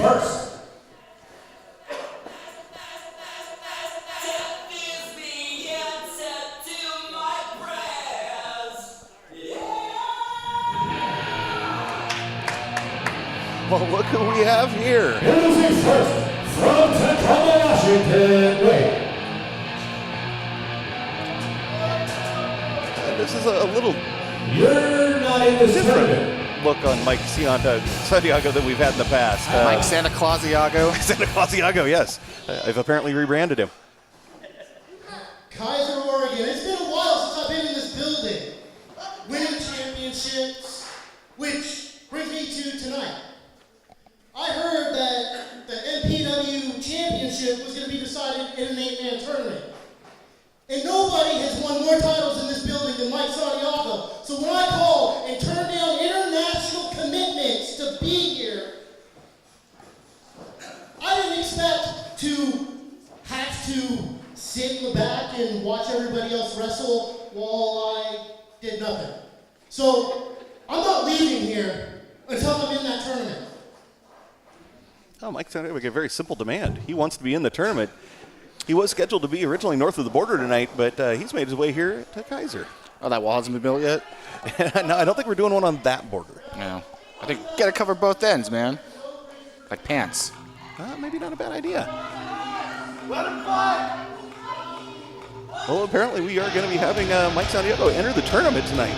first. Well, look who we have here. Introducing first, from Tacoma, Washington, Wade. This is a little You're not in this tournament. different look on Mike Santiago than we've had in the past. Mike Santa Clausiago. Santa Clausiago, yes. I've apparently rebranded him. Kaiser, Oregon. It's been a while since I've been in this building. Winning championships, which brings me to tonight. I heard that the MPW championship was going to be decided in an 8-man tournament. And nobody has won more titles in this building than Mike Santiago. So when I call and turn down international commitments to be here, I didn't expect to have to sit in the back and watch everybody else wrestle while I did nothing. So I'm not leaving here until I'm in that tournament. Oh, Mike Santiago, a very simple demand. He wants to be in the tournament. He was scheduled to be originally north of the border tonight, but he's made his way here to Kaiser. Oh, that wall hasn't been built yet? No, I don't think we're doing one on that border. No. I think you gotta cover both ends, man. Like pants. Maybe not a bad idea. Well, apparently we are going to be having Mike Santiago enter the tournament tonight.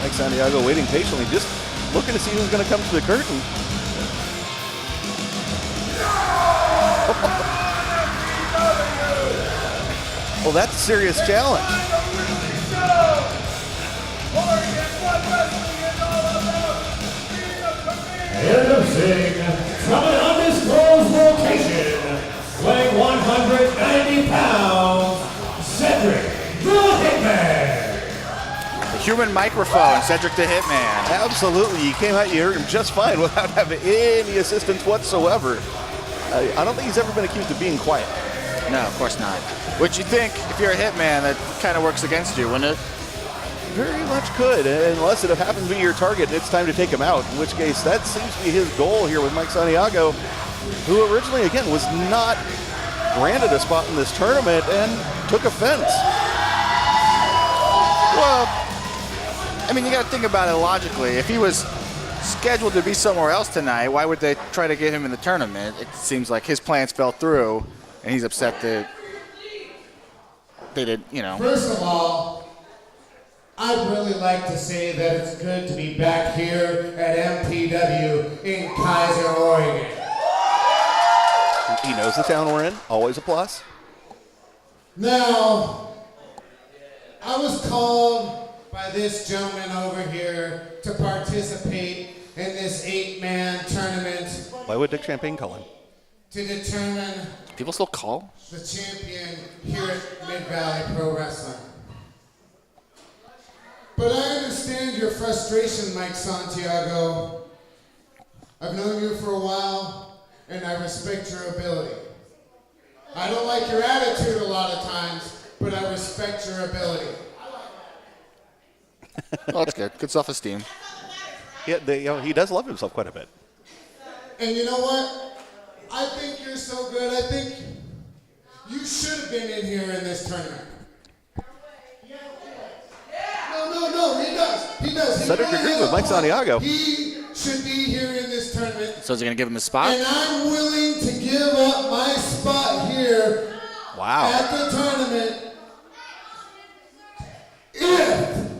Mike Santiago waiting patiently, just looking to see who's going to come to the curtain. Well, that's a serious challenge. Introducing from an undisclosed location, weighing 190 pounds, Cedric the Hitman. The human microphone, Cedric the Hitman. Absolutely. He came out, you heard him just fine without having any assistance whatsoever. I don't think he's ever been accused of being quiet. No, of course not. Which you think, if you're a hitman, that kind of works against you, wouldn't it? Very much could, unless it happens to be your target and it's time to take him out, in which case that seems to be his goal here with Mike Santiago, who originally, again, was not granted a spot in this tournament and took offense. Well, I mean, you got to think about it logically. If he was scheduled to be somewhere else tonight, why would they try to get him in the tournament? It seems like his plans fell through, and he's upset that they did, you know. First of all, I'd really like to say that it's good to be back here at MPW in Kaiser, Oregon. He knows the town we're in. Always a plus. Now, I was called by this gentleman over here to participate in this 8-man tournament Why would Dick Champagne call him? to determine People still call? the champion here at Mid-Valley Pro Wrestling. But I understand your frustration, Mike Santiago. I've known you for a while, and I respect your ability. I don't like your attitude a lot of times, but I respect your ability. Well, that's good. Good self-esteem. Yeah, he does love himself quite a bit. And you know what? I think you're so good. I think you should have been in here in this tournament. No, he does. He does. Cedric agrees with Mike Santiago. He should be here in this tournament. So is he going to give him a spot? And I'm willing to give up my spot here at the tournament if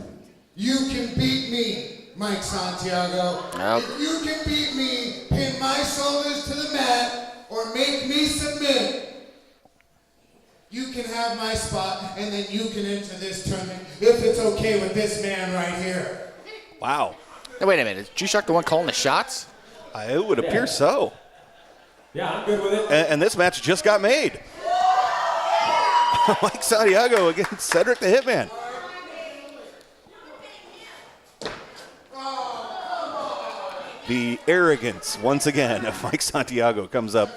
you can beat me, Mike Santiago. Nope. If you can beat me, pin my shoulders to the mat, or make me submit, you can have my spot, and then you can enter this tournament if it's okay with this man right here. Wow. Now, wait a minute. Is G-Shock the one calling the shots? It would appear so. Yeah, I'm good with it. And this match just got made. Mike Santiago against Cedric the Hitman. The arrogance, once again, of Mike Santiago comes up.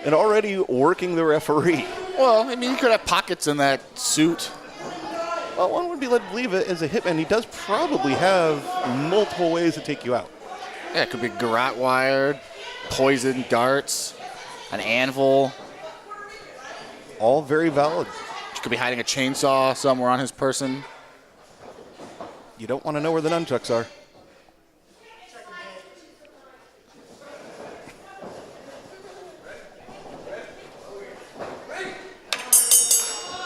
And already working the referee. Well, I mean, you could have pockets in that suit. Well, one would be led to believe it as a hitman. He does probably have multiple ways to take you out. Yeah, it could be garrote wired, poison darts, an anvil. All very valid. Could be hiding a chainsaw somewhere on his person. You don't want to know where the nunchucks are.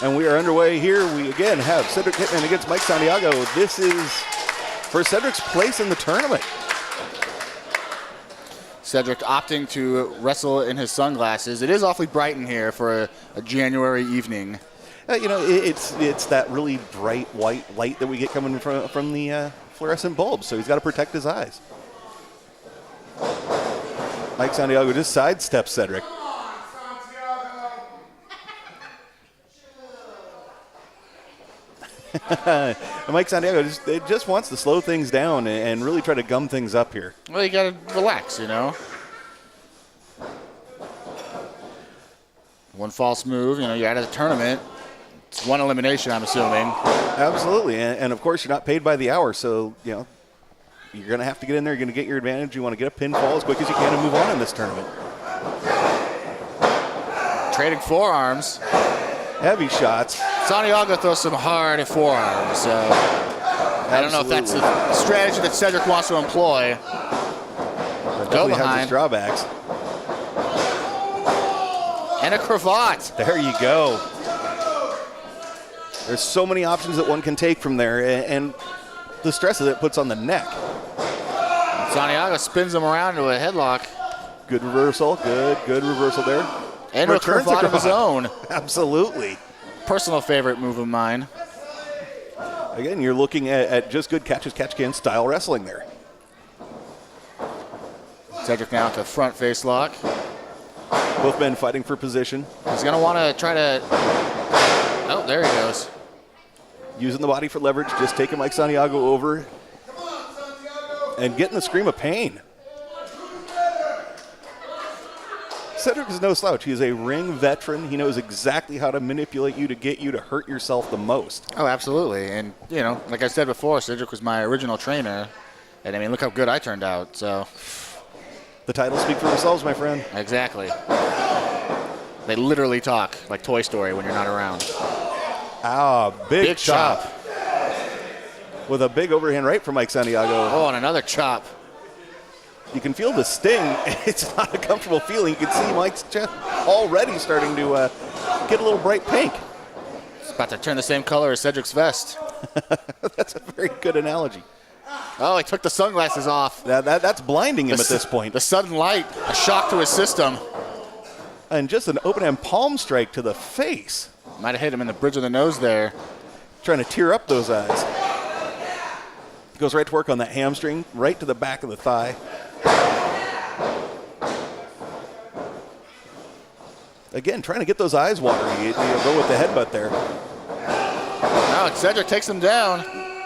And we are underway here. We again have Cedric Hitman against Mike Santiago. This is for Cedric's place in the tournament. Cedric opting to wrestle in his sunglasses. It is awfully bright in here for a January evening. You know, it's that really bright white light that we get coming from the fluorescent bulbs, so he's got to protect his eyes. Mike Santiago just sidesteps Cedric. And Mike Santiago just wants to slow things down and really try to gum things up here. Well, you got to relax, you know. One false move, you know, you're out of the tournament. It's one elimination, I'm assuming. Absolutely, and of course you're not paid by the hour, so you know you're going to have to get in there. You're going to get your advantage. You want to get a pinfall as quick as you can and move on in this tournament. Trading forearms. Heavy shots. Santiago throws some hard forearms. So I don't know if that's the strategy that Cedric wants to employ. Go Has behind. its drawbacks. And a cravat. There you go. There's so many options that one can take from there, and the stress that it puts on the neck. Santiago spins him around into a headlock. Good reversal. Good reversal there. And a cravat of his own. Absolutely. Personal favorite move of mine. Again, you're looking at just good catch-as-catch-can style wrestling there. Cedric now to front face lock. Both men fighting for position. He's going to want to try to... Oh, there he goes. Using the body for leverage, just taking Mike Santiago over and getting the scream of pain. Cedric is no slouch. He is a ring veteran. He knows exactly how to manipulate you to get you to hurt yourself the most. Oh, absolutely. And, you know, like I said before, Cedric was my original trainer. And, I mean, look how good I turned out, so... The titles speak for themselves, my friend. Exactly. They literally talk like Toy Story when you're not around. Ah, big chop. With a big overhand right from Mike Santiago. Oh, and another chop. You can feel the sting. It's not a comfortable feeling. You can see Mike's chest already starting to get a little bright pink. It's about to turn the same color as Cedric's vest. That's a very good analogy. Oh, he took the sunglasses off. That's blinding him at this point. The sudden light, a shock to his system. And just an open-hand palm strike to the face. Might have hit him in the bridge of the nose there. Trying to tear up those eyes. Goes right to work on that hamstring, right to the back of the thigh. Again, trying to get those eyes watery. You go with the headbutt there. Now Cedric takes him down.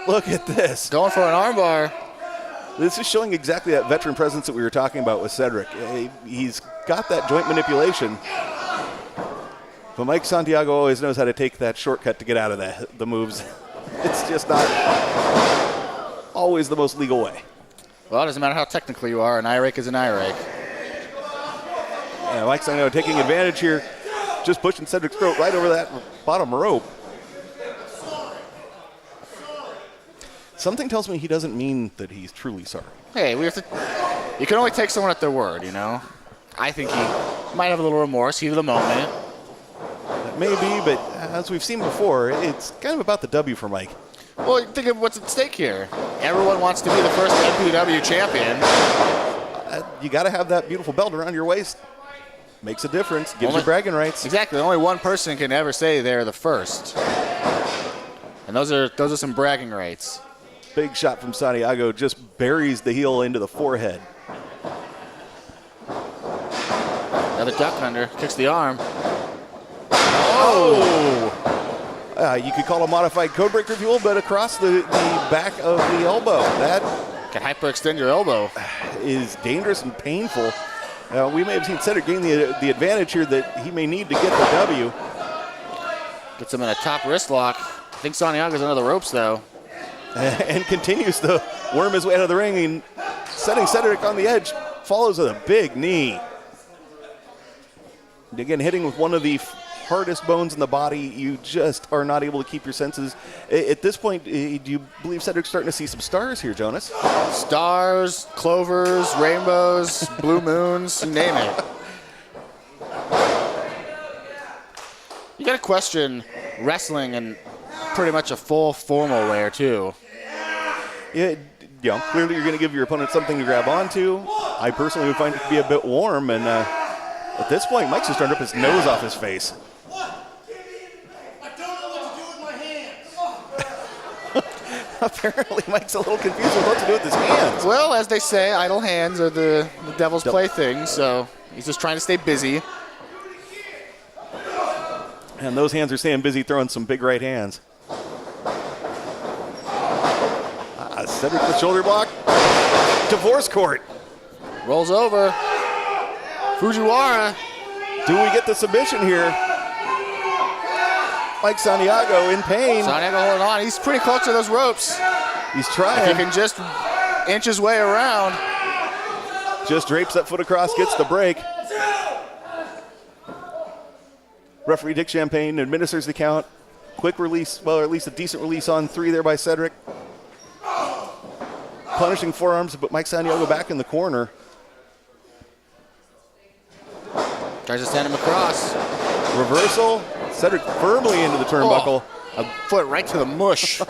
Look at this. Going for an armbar. This is showing exactly that veteran presence that we were talking about with Cedric. He's got that joint manipulation. But Mike Santiago always knows how to take that shortcut to get out of the moves. It's just not always the most legal way. Well, it doesn't matter how technical you are. An eye rake is an eye rake. Yeah, Mike Santiago taking advantage here. Just pushing Cedric's throat right over that bottom rope. Something tells me he doesn't mean that he's truly sorry. Hey, you can only take someone at their word, you know? I think he might have a little remorse, heat of the moment. Maybe, but as we've seen before, it's kind of about the W for Mike. Well, think of what's at stake here. Everyone wants to be the first MPW champion. You got to have that beautiful belt around your waist. Makes a difference. Gives you bragging rights. Exactly. Only one person can ever say they're the first. And those are some bragging rights. Big shot from Santiago, just buries the heel into the forehead. Another duck under. Kicks the arm. You could call a modified codebreaker fuel, but across the back of the elbow. That Can hyperextend your elbow. is dangerous and painful. We may have seen Cedric gain the advantage here that he may need to get the W. Gets him in a top wrist lock. I think Santiago's under the ropes, though. And continues to worm his way out of the ring, and setting Cedric on the edge, follows with a big knee. Again, hitting with one of the hardest bones in the body, you just are not able to keep your senses. At this point, do you believe Cedric's starting to see some stars here, Jonas? Stars, clovers, rainbows, blue moons, you name it. You got to question wrestling in pretty much a full formal wear, too. Yeah, clearly you're going to give your opponent something to grab onto. I personally would find it to be a bit warm, and at this point, Mike's just turned up his nose off his face. I don't know what to do with my hands. Apparently, Mike's a little confused with what to do with his hands. Well, as they say, idle hands are the devil's plaything, so he's just trying to stay busy. And those hands are staying busy throwing some big right hands. Cedric with shoulder block. Divorce court. Rolls over. Fujiwara. Do we get the submission here? Mike Santiago in pain. Santiago holding on. He's pretty close to those ropes. He's If he trying. can just inch his way around. Just drapes that foot across, gets the break. Referee Dick Champagne administers the count. Quick release, well, or at least a decent release on 3 there by Cedric. Punishing forearms, but Mike Santiago back in the corner. Tries to send him across. Reversal. Cedric firmly into the turnbuckle. A foot right to the mush.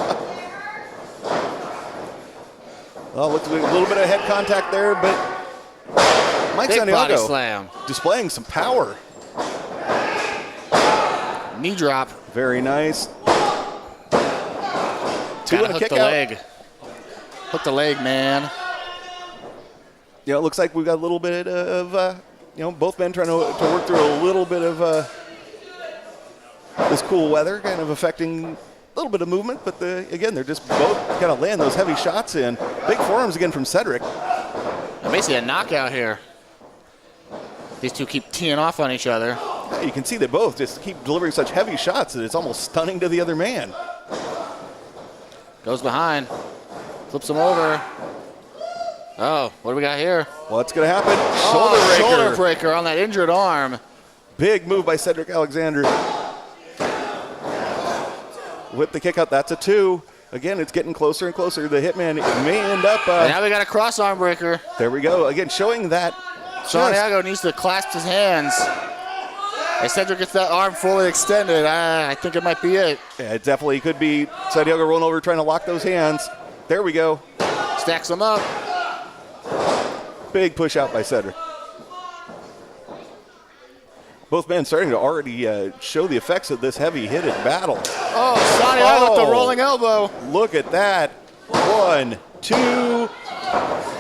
Well, looks like a little bit of head contact there, but Mike Big body Santiago slam. displaying some power. Knee drop. Very nice. Two Gotta and a hook kick the out. leg. Hook the leg, man. Yeah, it looks like we've got a little bit of, both men trying to work through a little bit of this cool weather, kind of affecting a little bit of movement. But again, they're just both kind of laying those heavy shots in. Big forearms again from Cedric. Basically a knockout here. These two keep teeing off on each other. Yeah, you can see they both just keep delivering such heavy shots that it's almost stunning to the other man. Goes behind. Flips him over. Oh, what do we got here? What's going to happen? Shoulder breaker on that injured arm. Big move by Cedric Alexander. Whip the kick out. That's a 2. Again, it's getting closer and closer. The Hitman may end up. And now we got a cross arm breaker. There we go. Again, showing that. Santiago needs to clasp his hands. As Cedric gets that arm fully extended, I think it might be it. Yeah, it definitely could be Santiago rolling over trying to lock those hands. There we go. Stacks him up. Big push out by Cedric. Both men starting to already show the effects of this heavy-hitted battle. Oh, Santiago with the rolling elbow. Look at that. 1, 2.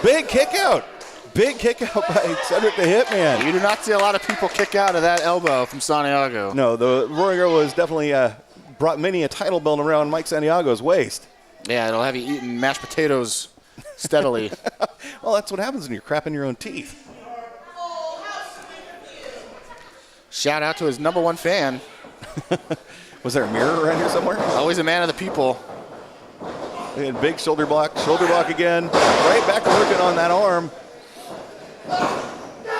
Big kick out. Big kick out by Cedric the Hitman. You do not see a lot of people kick out of that elbow from Santiago. No, the Roaring Elbow has definitely brought many a title belt around Mike Santiago's waist. Yeah, it'll have you eating mashed potatoes steadily. Well, that's what happens when you're crapping your own teeth. Shout out to his #1 fan. Was there a mirror around here somewhere? Always a man of the people. And big shoulder block again. Right back to working on that arm.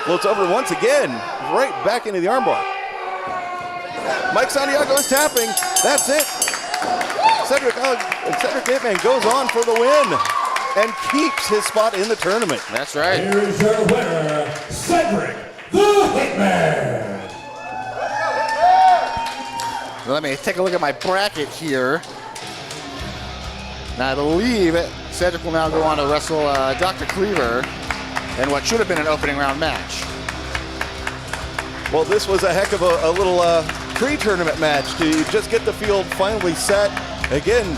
Floats over once again, right back into the armbar. Mike Santiago is tapping. That's it. Cedric Hitman goes on for the win and keeps his spot in the tournament. That's right. Here is your winner, Cedric the Hitman. Let me take a look at my bracket here. Now, I believe Cedric will now go on to wrestle Dr. Cleaver in what should have been an opening round match. Well, this was a heck of a little pre-tournament match to just get the field finally set. Again,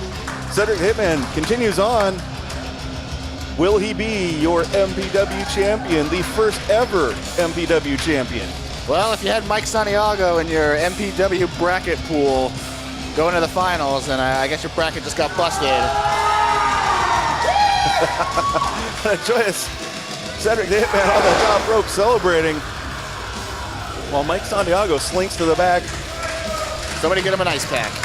Cedric Hitman continues on. Will he be your MPW champion, the first ever MPW champion? Well, if you had Mike Santiago in your MPW bracket pool going to the finals, then I guess your bracket just got busted. Joyous Cedric the Hitman on the top rope celebrating while Mike Santiago slinks to the back. Somebody get him an ice pack.